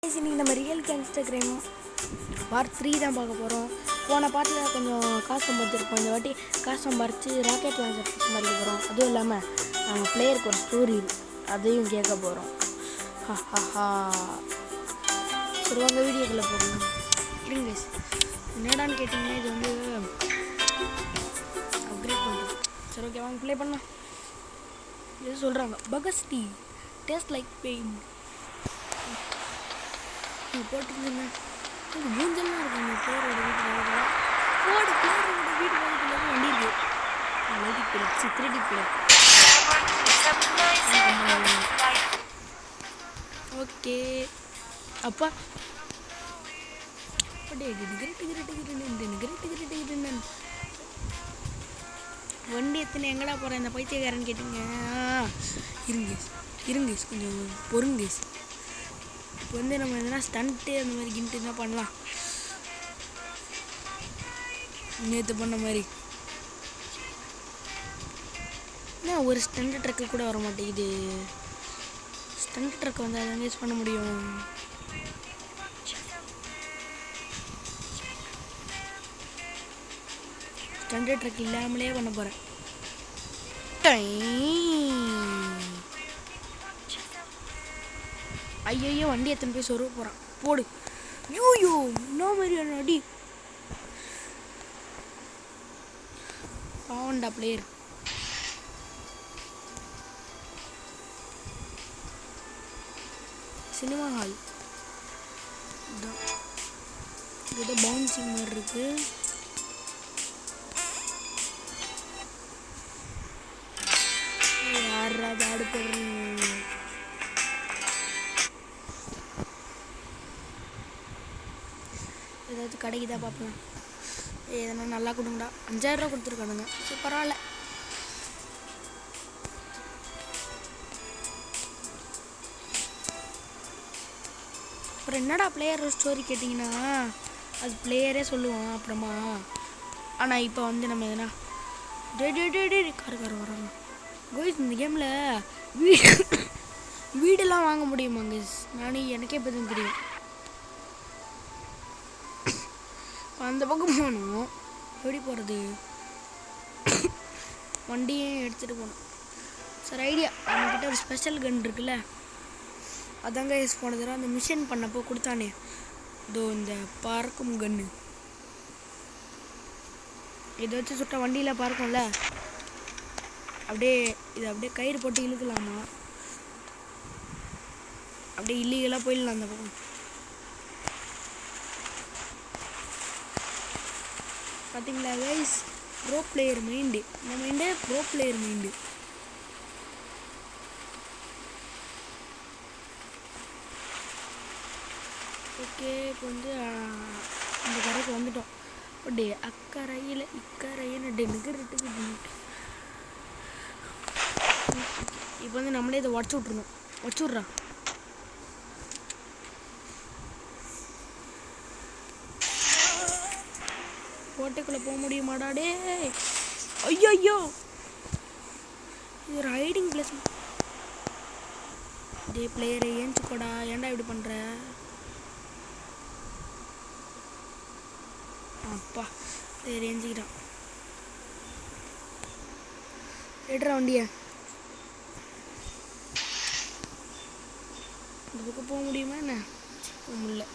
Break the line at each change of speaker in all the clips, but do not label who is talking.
இன்னைக்கு நம்ம real Instagram part 3 தான் பார்க்க போகிறோம். போன பாட்டில் கொஞ்சம் காசு சம்பாதிச்சிருப்போம். இந்த வாட்டி காசு சம்பாரித்து ராக்கெட் லான்ச்சர் சம்பாதிக்க போகிறோம். அதுவும் இல்லாமல் நம்ம பிளேயருக்கு ஒரு ஸ்டோரி அதையும் கேட்க போகிறோம். சரி வாங்க வீடியோக்குள்ளே போகணும். இருங்க என்னடான்னு கேட்டிங்கன்னா இது வந்து அப்கிரேட் பண்ணுறது. சரி ஓகே வாங்க ப்ளே பண்ணலாம். இது சொல்கிறாங்க பகஸ்டி டேஸ்ட் லைக் பெயின் போட்டுருந்துங்க. மூஞ்செல்லாம் இருக்குங்க பேரோட வீட்டு பக்கத்தில். போடு பேரோட வீட்டு பக்கத்தில் வண்டி இருக்கு. லைட் பிள்ளை சித்திரடி பிள்ளை. ஓகே அப்பா வண்டி எத்தனை எங்கடா போகிறேன் இந்த பைத்தியக்காரன்னு கேட்டீங்க. இருங்க கொஞ்சம் பொறுங்க. இப்போ வந்து நம்ம எதனா ஸ்டண்ட்டு அந்த மாதிரி கிண்ட்டு என்ன பண்ணலாம். நேற்று பண்ண மாதிரி ஏன் ஒரு ஸ்டண்ட் ட்ரக்கு கூட வர மாட்டேங்குது. ஸ்டண்ட் ட்ரக் வந்து அதை யூஸ் பண்ண முடியும். ஸ்டண்ட் ட்ரக் இல்லாமலே பண்ண போகிறேன். ஐயோ வண்டி எத்தனை போய் சொருவ போகிறான். போடு யூ நோ மாதிரியான அடி. பாவண்டா பிளேயர். சினிமா ஹால் ஏதோ பவுன்சிங் மாதிரி இருக்கு. யாரா பாடு போடுறீங்க. ஏதாவது கடைக்கு தான் பார்ப்பேன். எதனா நல்லா கொடுங்கடா. 5000 ரூபா கொடுத்துருக்கானுங்க. சரி பரவாயில்ல. அப்புறம் என்னடா பிளேயர் ஸ்டோரி கேட்டிங்கன்னா அது பிளேயரே சொல்லுவான் அப்புறமா. ஆனால் இப்போ வந்து நம்ம எதனா கார் வராங்க கோயிஸ். இந்த கேமில் வீடெல்லாம் வாங்க முடியுமாங்க. எனக்கே இப்போ தான் தெரியும். அந்த பக்கம் போகணும். எப்படி போகிறது. வண்டியும் எடுத்துகிட்டு போகணும். சார் ஐடியா நம்மக்கிட்ட ஒரு ஸ்பெஷல் கன் இருக்குல்ல அதாங்க யூஸ் போன தடவை அந்த மிஷன் பண்ணப்போ கொடுத்தானே இதோ இந்த பறக்கும் கன்று. இதை வச்சு சுட்ட வண்டியில் பறக்கும்ல அப்படியே இது அப்படியே கயிறு போட்டு இழுக்கலாமா. அப்படியே இல்லீகலாக போயிடலாம் அந்த பக்கம். பார்த்தீங்களா கைஸ் ப்ரோ பிளேயர் மைண்டு. இந்த mind bro player mind. Okay இப்போ வந்து இந்த கரைக்கு வந்துட்டோம். டே அக்கறையில் இக்கரையில் நிகர்ட்டுக்கு. இப்போ வந்து நம்மளே இதை வச்சு விட்றான். கோட்டைக்குள்ளே போக முடியுமாடா டே. ஐயோ இது ரைடிங் பிளேஸ். டே பிளேயரை ஏஞ்சுக்கோடா. ஏன்டா இப்படி பண்ணுற. அப்பா பிளேயர் ஏஞ்சிக்கிட்டான். எடுறா வண்டியை. இந்த பக்கம் போக முடியுமா என்ன. போக முடியல.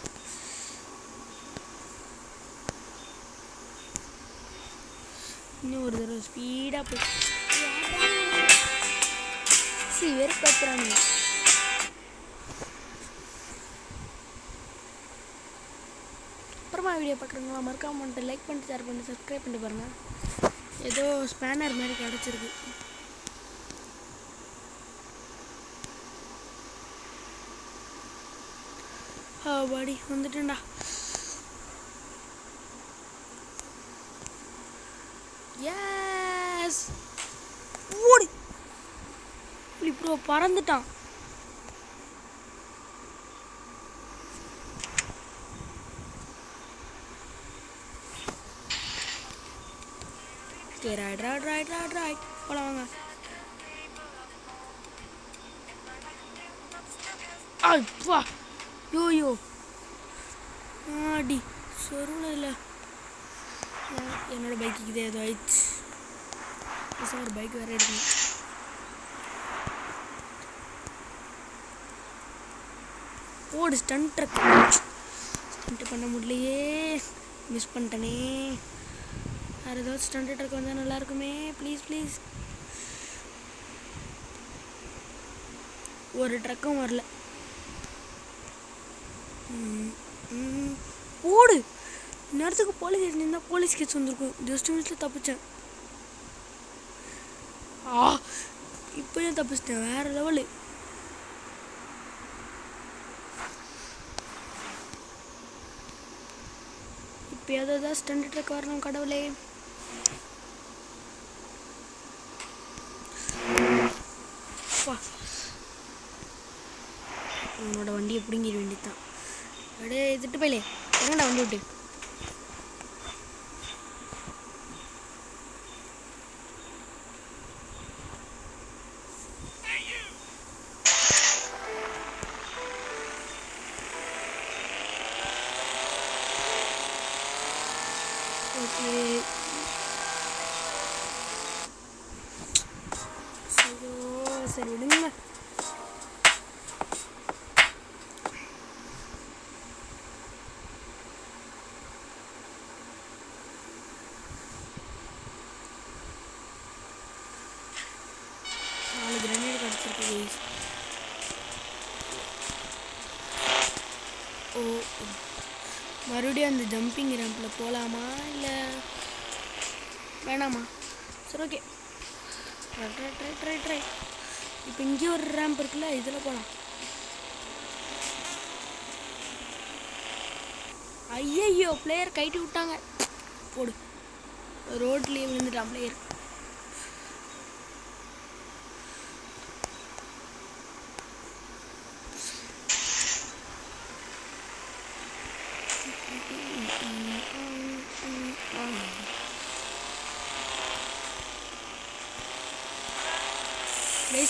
இன்னும் ஒரு தடவை ஸ்பீடாக போய் வெறுப்பாக்குறானுங்க. அப்புறமா வீடியோ பார்க்குறவங்களா மறக்காம பண்ணிட்டு லைக் பண்ணிட்டு ஷேர் பண்ணிட்டு சப்ஸ்கிரைப் பண்ணிட்டு பாருங்கள். ஏதோ ஸ்பேனர் மாதிரி கிடச்சிருக்கு. வாடி வந்துட்டேன்டா. எஸ் ஓடி இப்போ பறந்துட்டான். ரைட் போலாம் வாங்க. அப்பா யோயோ ஆடி சொருவில் இல்லை. என்னோட பைக்கு இதே ஏதோ ஆயிடுச்சு. ஒரு பைக் வேறு எடுக்கணும். ஓடு ஸ்டண்ட் ட்ரக். ஸ்டண்ட்டு பண்ண முடியலையே, மிஸ் பண்ணிட்டனே. வேறு ஏதாவது ஸ்டண்ட் ட்ரக் வந்தால் நல்லாயிருக்குமே. Please please. ஒரு ட்ரக்கும் வரல. ஓடு. நேரத்துக்கு போலீஸ் இருந்தால் போலீஸ் கேஸ் வந்திருக்கும். ஜஸ்ட் மினிட்ஸில் தப்பிச்சேன். இப்போயும் தப்பிச்சிட்டேன். வேறு லெவலு. இப்போ ஏதாவது ஸ்டண்ட் ட்ரக் வரணும் கடவுளே. உன்னோட வண்டியை பிடுங்கிட வேண்டியதுதான். அப்படியே திட்டு போயிலே. எங்கடா வண்டி விட்டு? ஓகே சரி விடுங்க. நாலு கிரனேட் கிடச்சிருக்கு. ஓ மறுபடியும் அந்த ஜம்பிங் ரேம்பில் போகலாமா இல்லை வேணாமா? சரி ஓகே ட்ரை. இப்போ இங்கே ஒரு ரேம்ப் இருக்குல்ல, இதில் போகலாம். ஐயையோ பிளேயர் கைட்டி விட்டாங்க. போடு. ரோட்லேயே விழுந்துட்டான் பிளேயர்.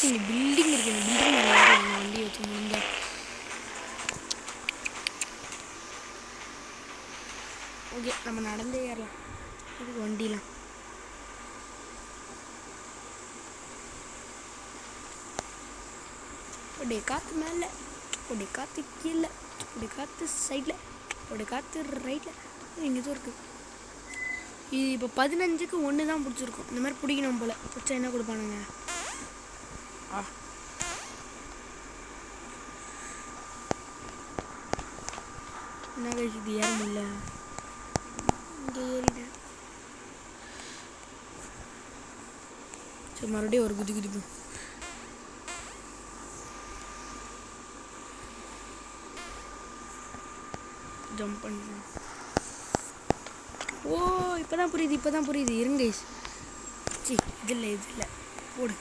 இங்கே பில்டிங் இருக்கு. பில்டிங் வண்டி வச்சு முடிஞ்சா. ஓகே நம்ம நடந்தே ஏறலாம். இதுக்கு வண்டிலாம் அப்படியே காற்று மேலே, அப்படியே காற்று கீழே, அப்படியே காற்று சைடில், அப்படியே காற்று ரைட்டில். இங்கே தான் இருக்குது. இது இப்போ 15க்கு 1 தான் பிடிச்சிருக்கும். இந்த மாதிரி பிடிக்கணும் போல். பிடிச்சா என்ன கொடுப்பானுங்க? என்ன கழிச்சு இது ஏற முடியல. இங்கே ஏறிட்டேன். சரி மறுபடியும் ஒரு குதிக்கும். ஜம்ப் பண்ணேன். ஓ இப்போதான் புரியுது. இருங்க இது இல்லை போடு.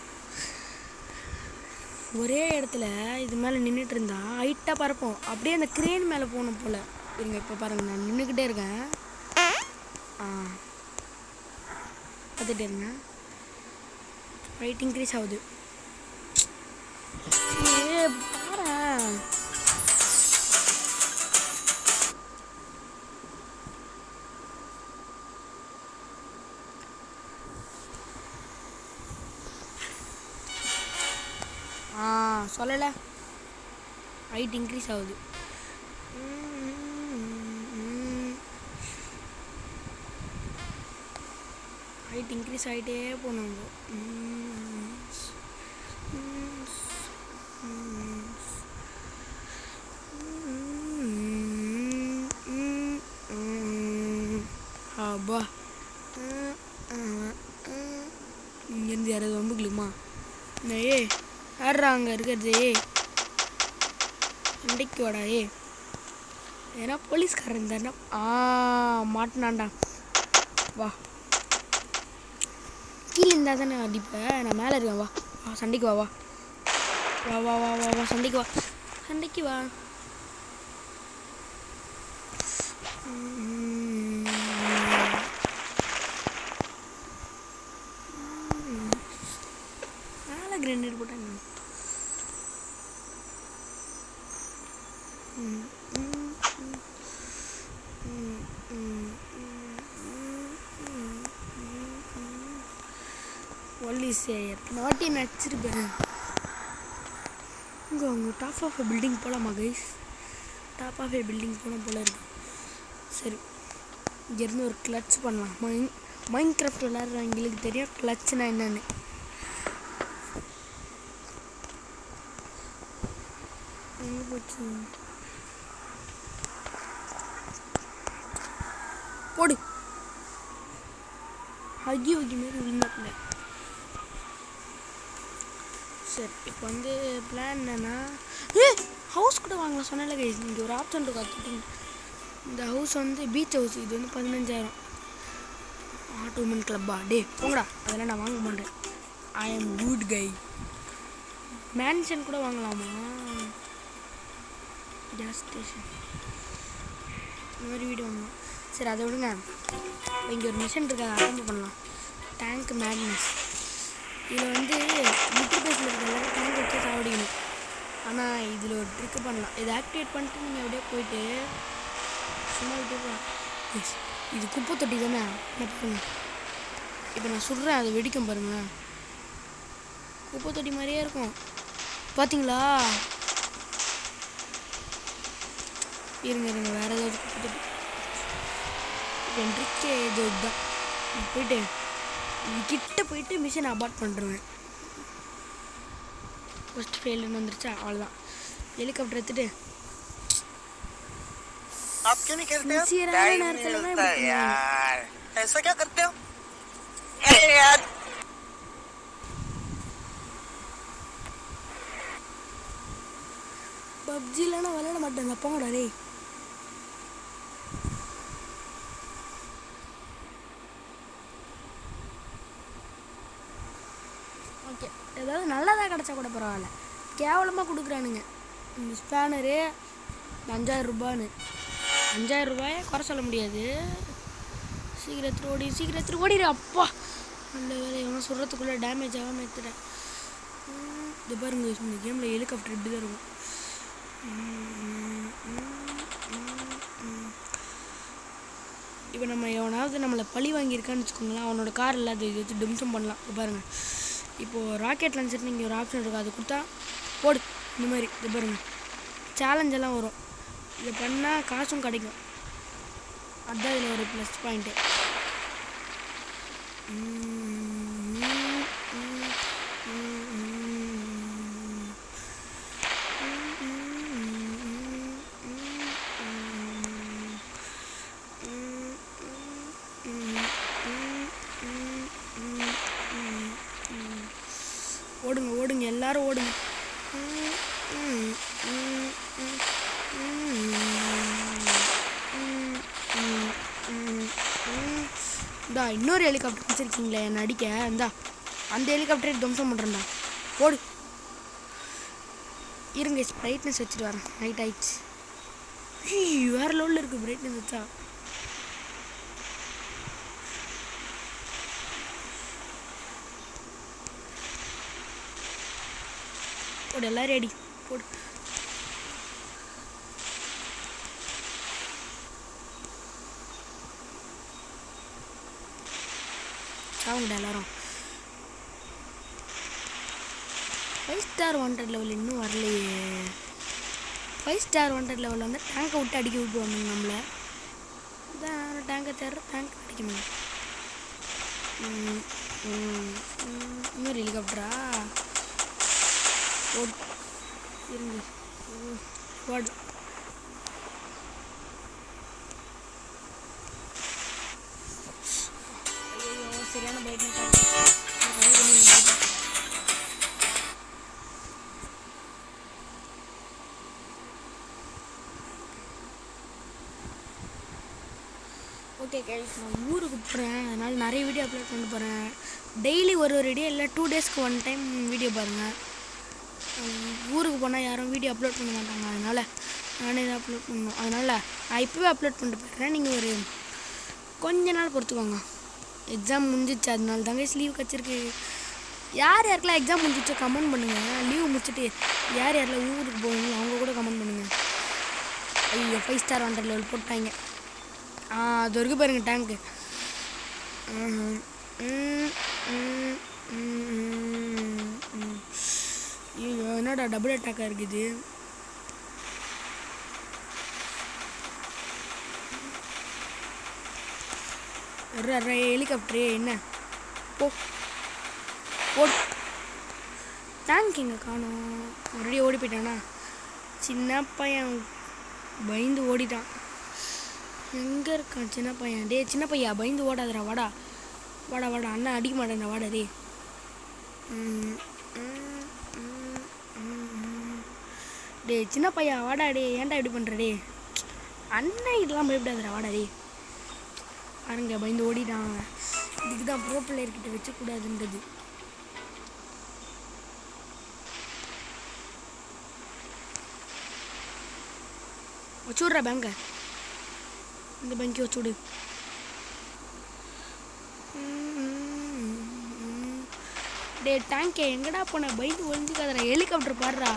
ஒரே இடத்துல இது மேலே நின்றுட்டு இருந்தா ஹைட்டாக பறப்போம். அப்படியே அந்த கிரேன் மேலே போகணும் போல். இருங்க இப்போ பாருங்கள், நான் நின்றுக்கிட்டே இருக்கேன். பார்த்துட்டே இருங்க. ஹைட் இன்க்ரீஸ் ஆகுது. பாரு சொல்லலை. ஹைட் இன்க்ரீஸ் ஆகுது. ஹைட் இன்க்ரீஸ் ஆகிட்டே போனாங்க. அப்பா இங்கேருந்து யாராவது வந்துக்கலுமா? ஏ யாரா அங்கே இருக்கிறது? சண்டைக்கு வாடா. ஏன்னா போலீஸ்காரன் இருந்தாருன்னா மாட்டினான்டா. வா கீழே இருந்தால் தானே அடிப்பேன். நான் மேலே இருக்கேன். வா சண்டைக்கு வா சண்டைக்கு வா. மேலே கிரேனேட் போட்டாங்க. ப்ளீஸ் நாட்டி நடிச்சிருப்பேன். இங்கே அவங்க டாப் ஆஃப் பில்டிங் போகலாமா கைஸ்? டாப் ஆஃப் பில்டிங் போல இருக்கு. சரி, இங்கேருந்து ஒரு கிளட்ச் பண்ணலாம். மைண்ட் கிராஃப்ட் விளையாடுறவங்களுக்கு தெரியும் கிளட்ச்னா என்னன்னு. எங்கே போச்சு? போடு. ஹக்கி ஹக்கி மாரி விழுந்தாப்புல. சரி, இப்போ வந்து பிளான் என்னன்னா, ஹவுஸ் கூட வாங்கலாம் சொன்னால கைஸ். இங்கே ஒரு ஆப்ஷன் இருக்கும். அது இந்த ஹவுஸ் வந்து பீச் ஹவுஸ். இது வந்து 15,000. Add woman கிளப்பா? டே போங்கடா, அதெல்லாம் நான் வாங்க மாட்டேன். I am good guy. Mansion கூட வாங்கலாமா? கேஸ் ஸ்டேஷன் இந்த மாதிரி வீடு வாங்கலாம். சரி, அதை விடுங்க. இங்கே ஒரு மிஷன் இருக்குது, அதை அட்டெண்ட் பண்ணலாம். Tank Magnus. இதில் வந்து முட்டு பேஸில் இருக்கிற டேங்க் வச்சு சாப்பிடிக்கணும். ஆனால் இதில் ஒரு ட்ரிக்கு பண்ணலாம். இதை ஆக்டிவேட் பண்ணிட்டு நீங்கள் அப்படியே போயிட்டு சும்மா விட்டு போகலாம். எஸ், இது குப்பை தொட்டி தானே? என்ன பாருங்க, இப்போ நான் சுடுறேன், அதை வெடிக்கும் பாருங்கள். குப்பை தொட்டி மாதிரியே இருக்கும் பார்த்தீங்களா? இருங்க வேறு ஏதாவது குப்பை தொட்டி. என் ட்ரிக்கே இதுதான். போயிட்டு கிட்ட போயிட்டு மிஷின் அபார்ட் பண்ணுறேன். ஃபஸ்ட் ஃபெயிலுன்னு வந்துருச்சா? அவ்வளோதான். ஹெலிகாப்டர் எடுத்துட்டு பப்ஜிலாம் விளையாட மாட்டேங்க. போங்கடா டே. ஓகே, ஏதாவது நல்லதாக கிடச்சா கூட பரவாயில்ல. கேவலமாக கொடுக்குறானுங்க இந்த ஸ்பேனரு. 5,000 ரூபான்னு. 5,000 ரூபாயை குறை சொல்ல முடியாது. சீக்கிரத்தில் ஓடிடு. அப்பா, நல்ல வேலை. எவனும் சொல்கிறதுக்குள்ளே டேமேஜ் ஆகாமல் எடுத்துட்டேன். இது பாருங்க, இந்த கேமில் ஹெலிகாப்டர் இப்படி தான் இருக்கும். இப்போ நம்ம எவனாவது நம்மளை பழி வாங்கியிருக்கான்னு வச்சுக்கோங்களேன், அவனோட கார் இல்லாத இது வச்சு டிம்சம் பண்ணலாம். இது பாருங்கள், இப்போது ராக்கெட் லான்ச்சர்னு இங்கே ஒரு ஆப்ஷன் இருக்குது. அது கொடுத்தா போடு இந்த மாதிரி. இது பாருங்கள், சேலஞ்செல்லாம் வரும். இதை பண்ணால் காசும் கிடைக்கும். அதுதான் இதில் ஒரு ப்ளஸ் பாயிண்ட்டு. ஓடுங்க எல்லாரும் ஓடுங்க. இந்தா இன்னொரு ஹெலிகாப்டர் வச்சுருக்கீங்களே என்னை அடிக்க. இந்தா அந்த ஹெலிகாப்டரை துவம்சம் பண்ணுறேன்டா. போடு. இருங்க, பிரைட்னஸ் வச்சுட்டு வரேன். நைட் ஆயிடுச்சு. வேறு லெவலில் இருக்குது பிரைட்னஸ் வச்சா. போடு, எல்லாம் ரெடி. போடு. சாவுங்கடா எல்லாரும். 5 ஸ்டார் 100 லெவல் இன்னும் வரலையே. 5 ஸ்டார் 100 லெவலில் வந்து டேங்கை விட்டு அடிக்க விட்டுவாங்க நம்மளை. இதான் டேங்கை தேடுற, டேங்க் அடிக்க முடியும். இன்னொரு ஹெலிகாப்டரா? ஓடு இருங்க. ஓடு. ஐயோ, சரியான பைட்னஸ். ஓகே கைஸ், நான் ஊருக்கு போகிறேன். அதனால் நிறைய வீடியோ அப்லோட் பண்ண போகிறேன். டெய்லி ஒரு வீடியோ இல்லை 2 டேஸ்க்கு 1 டைம் வீடியோ பாருங்கள். ஊருக்கு போனால் யாரும் வீடியோ அப்லோட் பண்ண மாட்டாங்க. அதனால் நானே தான் அப்லோட் பண்ணணும். அதனால் நான் இப்போவே அப்லோட் பண்ணிட்டு போயிடுறேன். நீங்கள் ஒரு கொஞ்ச நாள் பொறுத்துக்கோங்க. எக்ஸாம் முடிஞ்சிச்சு, அதனால தாங்க லீவ் கிடச்சிருக்கு. யார் யாருக்கெல்லாம் எக்ஸாம் முடிஞ்சிச்சோ கமெண்ட் பண்ணுங்கள். லீவ் முடிச்சுட்டு யார் யாரெல்லாம் ஊருக்கு போவீங்களோ அவங்க கூட கமெண்ட் பண்ணுங்கள். ஐயோ, 5 ஸ்டார் 100 லெவல் போட்டாங்க. அது வரைக்கும் பாருங்கள் டேங்க்கு. ஐயோ என்னடா டபுள் அட்டாக்காக இருக்குது. ஹெலிகாப்டரு என்ன போ ஓ டேங்க் எங்கே காணோம். மறுபடியும் ஓடி போயிட்டானா சின்ன பையன், பயந்து ஓடிட்டான். எங்கே இருக்கான் சின்ன பையன்? டே சின்ன பையா பயந்து ஓடாதடா, வாடா வாடா வாடா, அண்ணன் அடிக்க மாட்டேன்டா, வாடா டே. டே சின்ன பையா வாடா டே, ஏன்டா இப்படி பண்ணுற டே? அண்ணன் இதெல்லாம் பயப்படாதடா, வாடா டே. பாருங்க பயந்து ஓடிட்டான். இதுக்கு தான் ப்ரோ பிளேயர்கிட்ட வச்சக்கூடாதுன்றது. வச்சுட்றா பேங்க, இந்த பேங்க்கை வச்சுவிடு. டே டேங்கே எங்கடா போன? பயந்து ஒழிஞ்சுக்காதடா. ஹெலிகாப்டர் பாடுறா,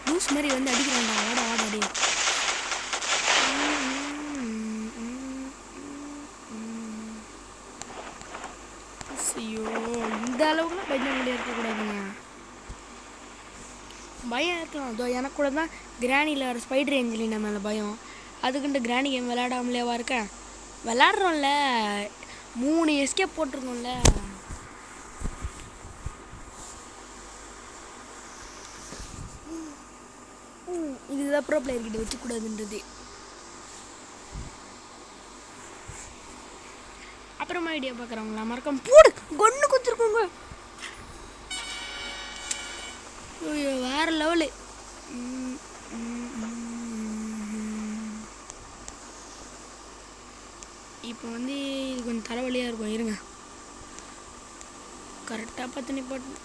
லூஸ் மாதிரி வந்து அடிக்கிறான்டா. வாடா வாடா டே. ஐயோ இந்த அளவுக்குலாம் பயந்து முடியாது இருக்கக்கூடாதுங்க. பயம் இருக்கலாம். அதோ எனக்கு கூட தான் கிராணியில் வர ஸ்பைடர் ஏஞ்சலினா மேலே பயம். அதுக்குன்ட்டு கிராணி கேம் விளையாடாமலேவா இருக்கேன்? விளாட்றோம்ல, 3 எஸ்கேப் போட்டிருக்கோம்ல. இதுதான் ப்ரோ பிளேயர்கிட்ட வச்சுக்கூடாதுன்றது. அப்புறமா ஐடியா பார்க்குறவங்களா மறக்காம போடு, கொண்டு கொடுத்துருக்கோங்க. ஐயோ வேறு லெவலு. இப்போ வந்து இது கொஞ்சம் தலைவலியாக இருக்கும். இருங்க கரெக்டாக பார்த்து நிப்பாட்டு.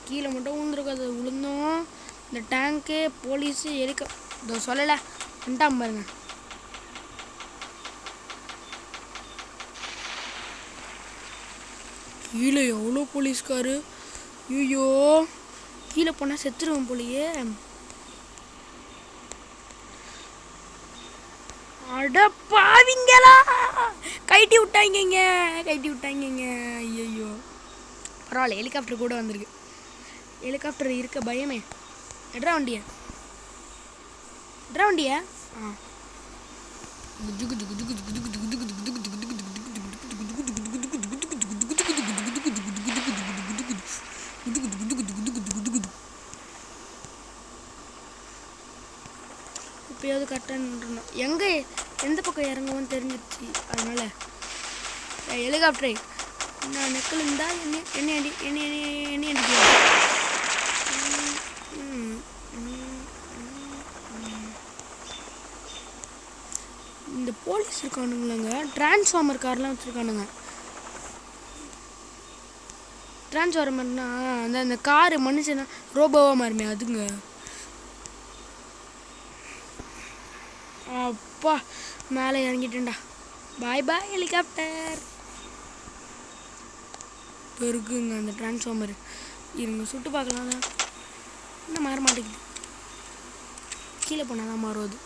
கீழே மட்டும் விழுந்துருக்காது. விழுந்தோம் இந்த டேங்க்கு போலீஸு இதோ சொல்லலை வந்துட்டான் பாருங்க. கீழே எவ்வளோ போலீஸ்காரு. ஐயோ கீழே போனால் செத்துருவோம் போலியே. அட பாவிங்களா, கைட்டி விட்டாங்க. ஐயோ பரவாயில்ல, ஹெலிகாப்டர் கூட வந்திருக்கு. ஹெலிகாப்டர் இருக்க பயமே. எட்ரா வண்டியா இப்போயாவது கரெக்டாக நின்றுணும். எங்கே எந்த பக்கம் இறங்குவோன்னு தெரிஞ்சிடுச்சு. அதனால் ஹெலிகாப்டரே நான் நெக்கில் இருந்தால் என்ன அடிக்க. இந்த போலீஸ் இருக்கானுங்களேங்க, டிரான்ஸ்ஃபார்மர் கார்லாம் வச்சுருக்கானுங்க. டிரான்ஸ்ஃபார்மர்னா அந்த காரு மனுஷனா ரோபோவாக மாறுமே அதுங்க. அப்பா மேலே இறங்கிட்டேன்டா. பாய் பாய் ஹெலிகாப்டர். இப்போ இருக்குங்க அந்த டிரான்ஸ்ஃபார்மர். இருங்க சுட்டு பார்க்கலாம். தான் இன்னும் மாற மாட்டேங்குது. கீழே போனால் தான் மாறுவது.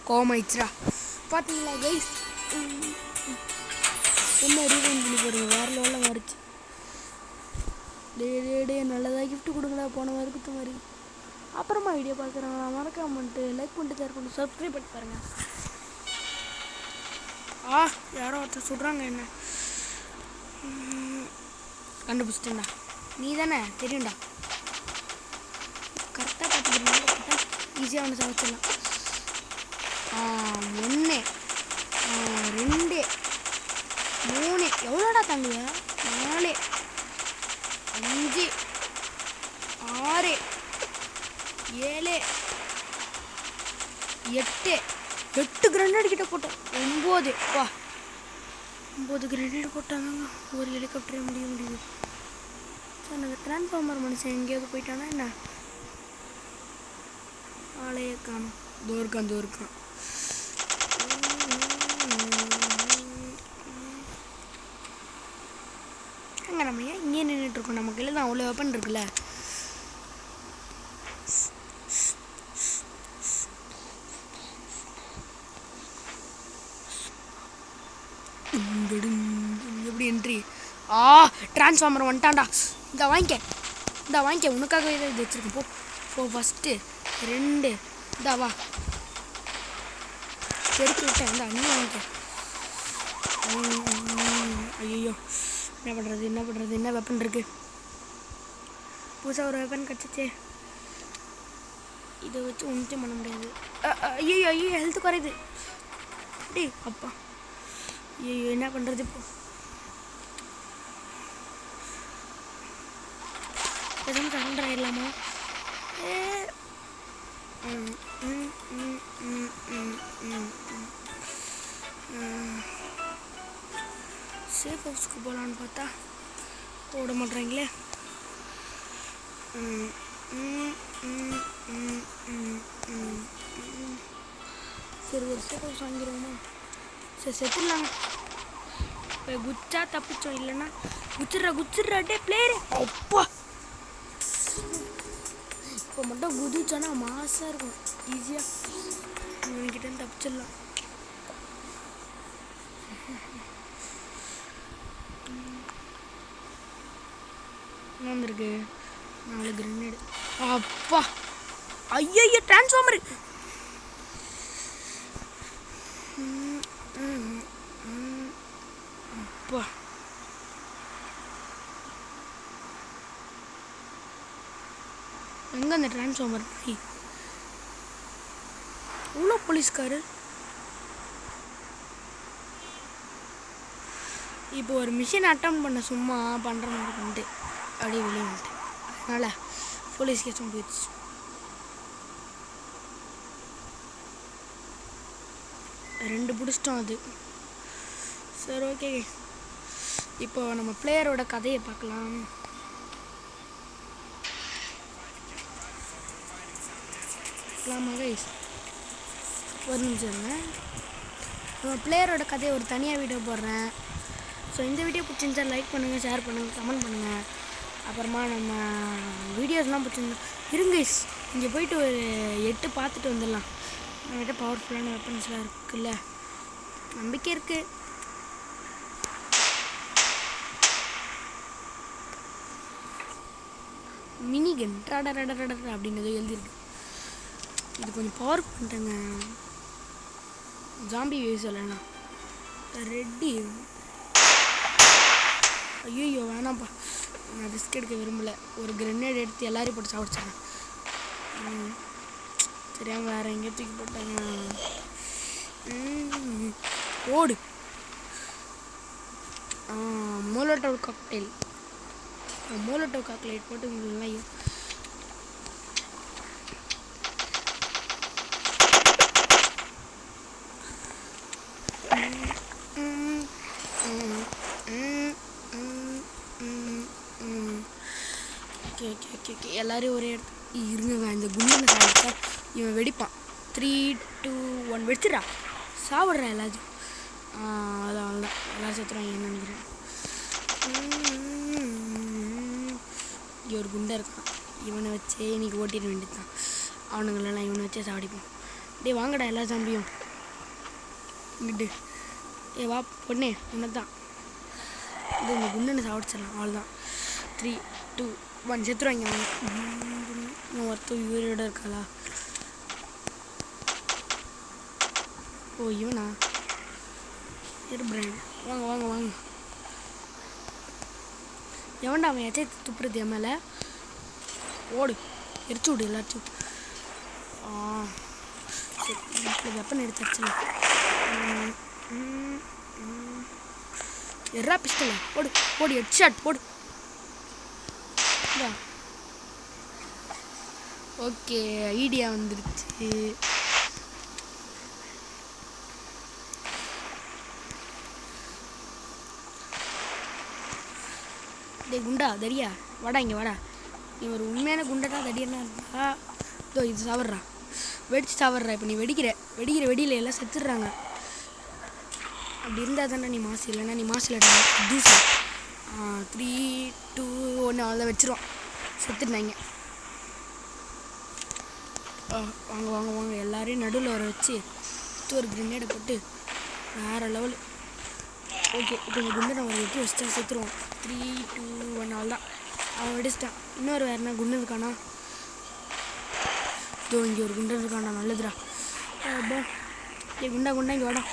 கோமாயிடுச்சுடா. பார்த்தீங்களா கைஸ், என்ன ரீவைண்ட் பண்ணி போடுங்க, வேறு லெவலில் மாறிச்சு. டே நல்லதாக கிஃப்ட் கொடுங்களா போன வரைக்கும் மாதிரி. அப்புறமா வீடியோ பார்க்குறாங்களா மறக்காம பண்ணிட்டு லைக் பண்ணிட்டு ஷேர் பண்ணிட்டு சப்ஸ்கிரைப் பண்ணி பாருங்கள். யாரோ ஒருத்தர் சொல்கிறாங்க. என்ன கண்டுபிடிச்சிட்டேன்டா. நீ தானே தெரியும்டா. கரெக்டாக பார்த்துக்கிறீங்க. ஈஸியாக ஒன்று சமைச்சிடலாம். 1 2 3 எவ்வளோடா தாங்க? 4 5 6 7 8 கிரனேட் கிட்ட போட்டோம். 9 கிரனேட் போட்டாங்க. ஒரு ஹெலிகாப்டரே முடியுது. சார் நாங்கள் டிரான்ஸ்ஃபார்மர் மனுஷன் எங்கேயாவது போயிட்டானா என்ன? ஆளையே காணும். தோர்க்கான். அங்கே நம்ம ஏன் இங்கே நின்றுட்டுருக்கோம்? நம்ம கையில் தான் அவ்வளோ வெப்பன் இருக்குல்ல, எப்படி என்ட்ரி? டிரான்ஸ்ஃபார்மர் வந்துட்டான்டா. இந்த வாங்கிக்க உனக்காகவே இதை இது வச்சுருக்கேன். போ ஃபஸ்ட்டு 2 இந்தா வா, பெருக்கி விட்டேன். இந்த நீ வாங்கிக்க. ஐயோ என்ன பண்ணுறது? என்ன வெப்பன் இருக்குது? புதுசாக ஒரு வெப்பன் கிடச்சிச்சே. இதை வச்சு ஒன்றும் பண்ண முடியாது. ஐயோ ஹெல்த்து குறையுது. டேய் அப்பா, ஐயோ என்ன பண்ணுறது இப்போ? எதுவும் சரண்டர் ஆகிடலாமா? சேஃப் ஹவுஸ்க்கு போகலான்னு பார்த்தா போட மாட்டேறாங்களே. சரி ஒரு சேஃப் ஹவுஸ் வாங்கிடுவோமா? சரி செத்துடலாங்க. இப்போ குச்சா தப்பிச்சோம், இல்லைன்னா குச்சிட்றாட்டே பிளேயரு. அப்பா இப்போ மட்டும் குதிச்சோன்னா மாசாக இருக்கும். ஈஸியாக இவன்கிட்ட தப்பிச்சிடலாம். வந்துருக்கு 4 கிரனேடு. அப்பா ஐயோ டிரான்ஸ்ஃபார்மரு. அப்பா எங்கே அந்த டிரான்ஸ்ஃபார்மர்? இவ்வளோ போலீஸ்காரு. இப்போ ஒரு மிஷின் அட்டம் பண்ண சும்மா பண்ணுற மாதிரி பண்ணிட்டு அப்படியே வெளியே வந்துட்டு, அதனால் போலீஸ் கேஸும் போயிடுச்சு. ரெண்டு பிடிச்சிட்டோம் அது. சரி ஓகே, இப்போ நம்ம பிளேயரோட கதையை பார்க்கலாம். ஒரு நிமிஷம் இருங்க, நம்ம பிளேயரோட கதையை ஒரு தனியாக வீடியோ போடுறேன். ஸோ இந்த வீடியோ பிடிச்சிருந்தா லைக் பண்ணுங்கள், ஷேர் பண்ணுங்கள், கமெண்ட் பண்ணுங்கள். அப்புறமா நம்ம வீடியோஸ்லாம் பிடிச்சிருந்தா இருங்க இங்கே போயிட்டு ஒரு 8 பார்த்துட்டு வந்துடலாம். நம்மகிட்ட பவர்ஃபுல்லான வெப்பன்ஸ்லாம் இருக்குல்ல, நம்பிக்கை இருக்குது. மினிகன் அப்படின்னு ஏதோ எழுதியிருக்கு. இது கொஞ்சம் பவர் பண்ணிட்டேங்க. ஜாம்பி வேவ் சொல்லலாம். ரெட்டி ஐயோ வேணாம்ப்பா, நான் ரிஸ்க் எடுக்க விரும்பலை. ஒரு கிரெனேட் எடுத்து எல்லாரையும் போட்டு சாப்பிடுச்சேன். தெரியாமல் வேறு எங்கேயோ தூக்கி போட்டாங்க. ஓடு. மோலோட்டோவ் காக்டெயில் போட்டு உங்களெல்லாம் ஓகே எல்லாரையும் ஒரே இடத்து இருங்க. இந்த குண்டனை சாப்பிட்டா இவன் வெடிப்பான். 3, 2, 1 வெடிச்சிடா, சாப்பிட்றேன் எல்லாத்தையும். அதான் எல்லாரும் சேர்த்துறாங்க என்ன நினைக்கிறேன். இங்கே ஒரு குண்டை இருக்கான், இவனை வச்சே இன்னைக்கு ஓட்டிட வேண்டியதுதான். அவனுங்களெல்லாம் இவனை வச்சே சாப்பிடிப்போம். டே வாங்கடா எல்லா சாம்பியும் இங்கிட்டு. வா பொண்ணே, உன்னை தான் இது இந்த குண்டனை சாப்பிடிச்சிடலாம். அவ்வளோதான். 3, 2, 1 செத்துருவாங்க. அவன் ஒருத்தர் இவரோட இருக்காளா? ஓ இவனா? பிராண்ட் வாங்க. எவன்டா அவன் எச்சை துப்புறது என் மேலே? ஓடு, எரிச்சு விடு எல்லாத்தையும். சரி வெப்பன் எடுத்துச்சு. எறா பிஸ்டல போடு ஹெட் ஷாட் போடு. ஓகே ஐடியா வந்துருச்சு. டே குண்டா தடியா வாடா, இங்கே வாடா. நீ ஒரு உண்மையான குண்டா தான் தடியன்னா இருந்தா. இதோ இது சாப்பிட்றா, வெடிச்சு சாப்பிட்றா. இப்போ நீ வெடிக்கிற வெடியில் எல்லாம் செத்துடுறாங்க. அப்படி இருந்தால் தானே நீ மாசு, இல்லைன்னா நீ மாசு இல்லைடா தூசு. 3 2 1 அவ்வளோதான் வச்சிருவான். செத்துட்டாங்க. வாங்க வாங்க வாங்க எல்லாரையும் நடுவில் வர வச்சு ஒரு கிரனேடை போட்டு வேறு லெவலு. ஓகே, இப்போ இந்த குண்டை நான் வெட்டி வச்சுட்டா செத்துருவான். 3 2 1 அவ்வளோதான், அவன் வெடிச்சிட்டான். இன்னொரு வேறு என்ன குண்டு இருக்கானா? இதோ இங்கே ஒரு குண்டை இருக்கானா, நல்லதுடா. அப்பா குண்டா குண்டா இங்கே வாடா.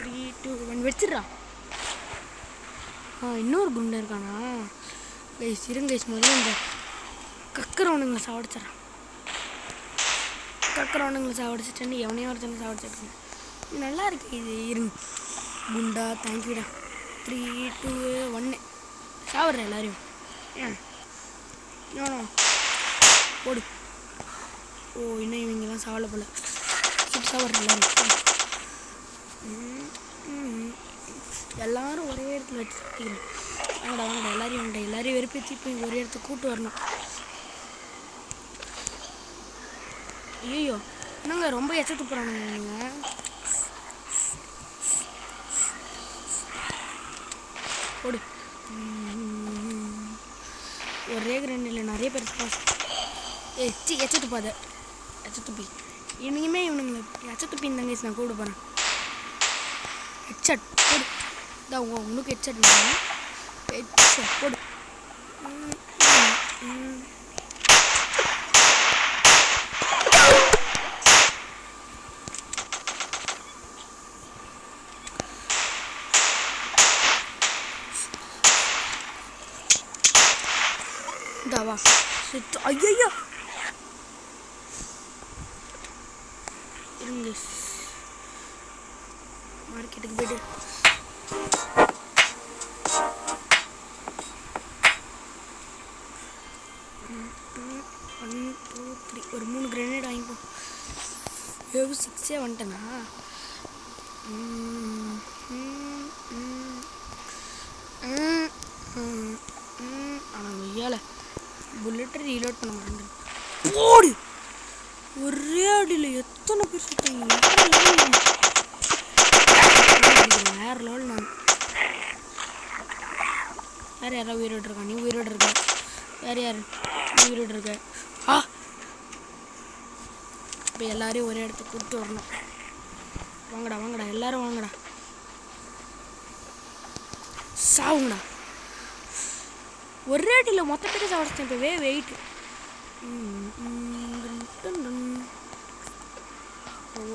3 2 1 வச்சிடுறா. இன்னொரு குண்டை இருக்கானா? கைஸ் இருங்க கைஸ், முதல்ல இந்த கக்கரவனுங்களை சாவடிச்சிட்றான். கக்கரவனுங்களை சாவடிச்சிட்டேன்னு எவனையும் ஒருத்தனை சாவடிச்சிட்ருக்கேன். இது நல்லா இருக்கு. இது இருங்க குண்டா, தேங்க்யூடா. 3 2 1 சாப்பிட்றேன் எல்லாரையும். ஏன் போடு. இன்னும் இவங்கெல்லாம் சாவலை போல. சாப்பிட்றேன் எல்லாரும். எல்லாரும் ஒரே இடத்துல வச்சு சுற்றிக்கிறேன். வாங்கடா வாங்கடா எல்லாரையும் வாங்கடா. எல்லாரையும் வெறுப்பேற்றி போய் ஒரே இடத்துக்கு கூப்பிட்டு வரணும். ஐயோ என்னங்க ரொம்ப எச்சத்து போகிறானுங்க நீங்கள். போடு. ஒரே கிரண்டில் நிறைய பேர் எச்சத்துப்பாத எச்சத்துப்பி. இனிமே இவனுங்களை எச்சத்துப்பின்னு தாங்க நான் கூப்பிட போகிறேன். ஹெட்செட் போடு. இதான் உனக்கு ஹெட்செட் வேணும். ஹெட்செட் போடு. இதாவா சுத்து. ஐயோ இருங்க, மார்க்கெட்டுக்கு போய்ட்டு ஒரு 3 கிரனேட் வாங்கிப்போம். 6 வந்துட்டேனா? ஆனால் ஐயால புல்லெட்டை ரீலோட் பண்ண மாட்டேன். ஓடி ஒரே அடியில் எத்தனை பேர் சுத்தாங்க. வேற லெவல். நான் வேறு யாராவது உயிரோடு இருக்கா? நீ உயிரோடு இருக்க. வேறு யார்? நீ உயிரோடு இருக்க. இப்போ எல்லாரையும் ஒரே இடத்துக்கு கூப்பிட்டு வரணும். வாங்கடா வாங்கடா எல்லாரும் வாங்கடா, சாவுங்கடா. ஒரே அடியில் மொத்த பேர் சாவடிச்சிட்டேன். இப்போ வெயிட்டு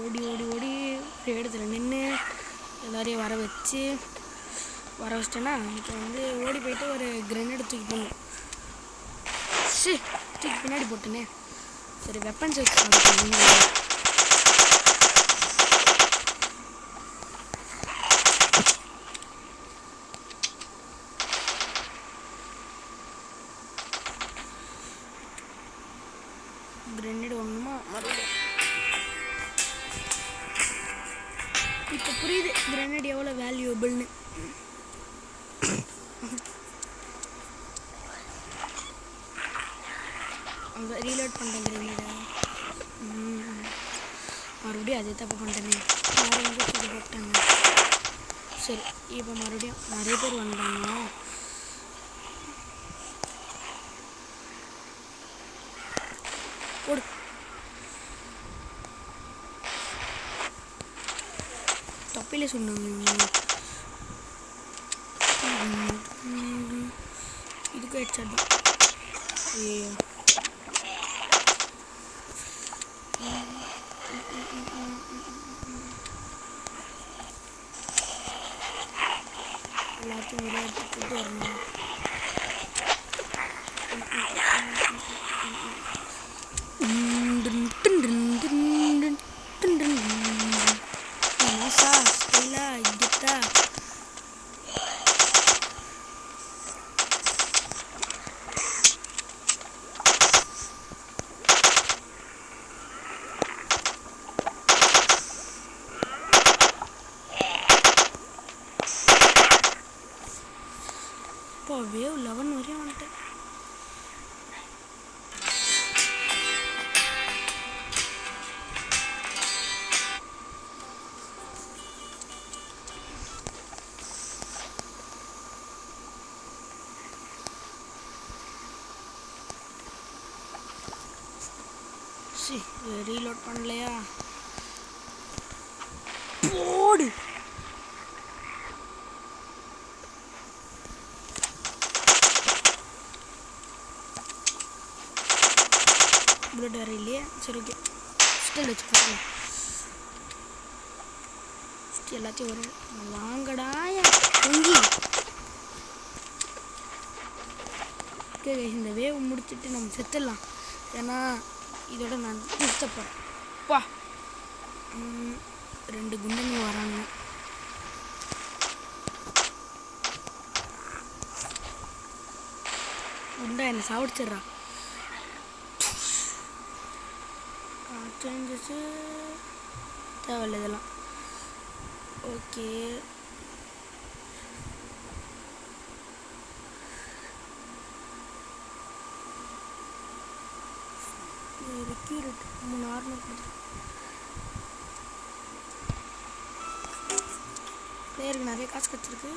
ஓடி ஓடி ஓடி ஒரு இடத்துல நின்று எல்லாரையும் வர வச்சிட்டேன்னா இப்போ வந்து ஓடி போயிட்டு ஒரு கிரனேட் தூக்கி போடணும். தூக்கி பின்னாடி போட்டுனே. சரி வெப்பன்ஸ் வச்சு கிரனேட் வாங்கணுமா மறுபடியும். இப்போ புரியுது கிரனேட் எவ்வளோ வேல்யூபிள்னு. அங்கே ரீலோட் பண்ணுறேன் கிரனேடை. மறுபடியும் அதே தப்பு பண்ணிட்டேனே. யாரும் வந்து சொல்லி போட்டாங்க. சரி இப்போ மறுபடியும் நிறைய பேர் வந்துட்டாங்க. போடு. தப்பிலே சொன்னாங்க. இதுக்கு ஹெட்செட் தான். எல்லாத்தையும் ஒரே இடத்துக்கு வரணும். வேவ் 11 வரையும் வந்துட்டேன். சரி ரீலோட் பண்ணலையா போடு புல்லட் வேறு இல்லையே சரி ஓகே ஸ்டில் வச்சு எல்லாத்தையும் ஒரு வாங்கடா வங்கி ஓகே இந்த வேவ் முடிச்சுட்டு நம்ம செத்துடலாம் ஏன்னா இதோட நான் நிறுத்தப்பேன் பா 2 குண்டுங்க வராங்க குண்டா என்னை சாப்பிடுச்சிட்றா சேஞ்சஸ் தேவையில்லை இதெல்லாம் ஓகே ரெக்யூரிட் 3 ஆர்மர் கொடுத்துரு பிளேயருக்கு நிறைய காசு கிடச்சிருக்கு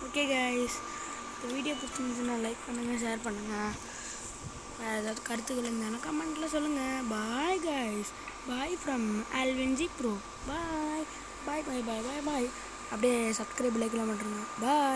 ஓகே கைஸ் இந்த வீடியோ பிடிச்சிருந்துச்சுன்னா லைக் பண்ணுங்கள் ஷேர் பண்ணுங்கள் வேறு ஏதாவது கருத்துக்கள் இருந்தாலும் கமெண்ட்டில் சொல்லுங்கள் பாய் கைஸ் பாய் ஃப்ரம் ஆல்வின்ஜி bro bye bye bye bye bye bye அப்படியே சப்ஸ்கிரைப் லைக்லாம் பண்ணுறேங்க பாய்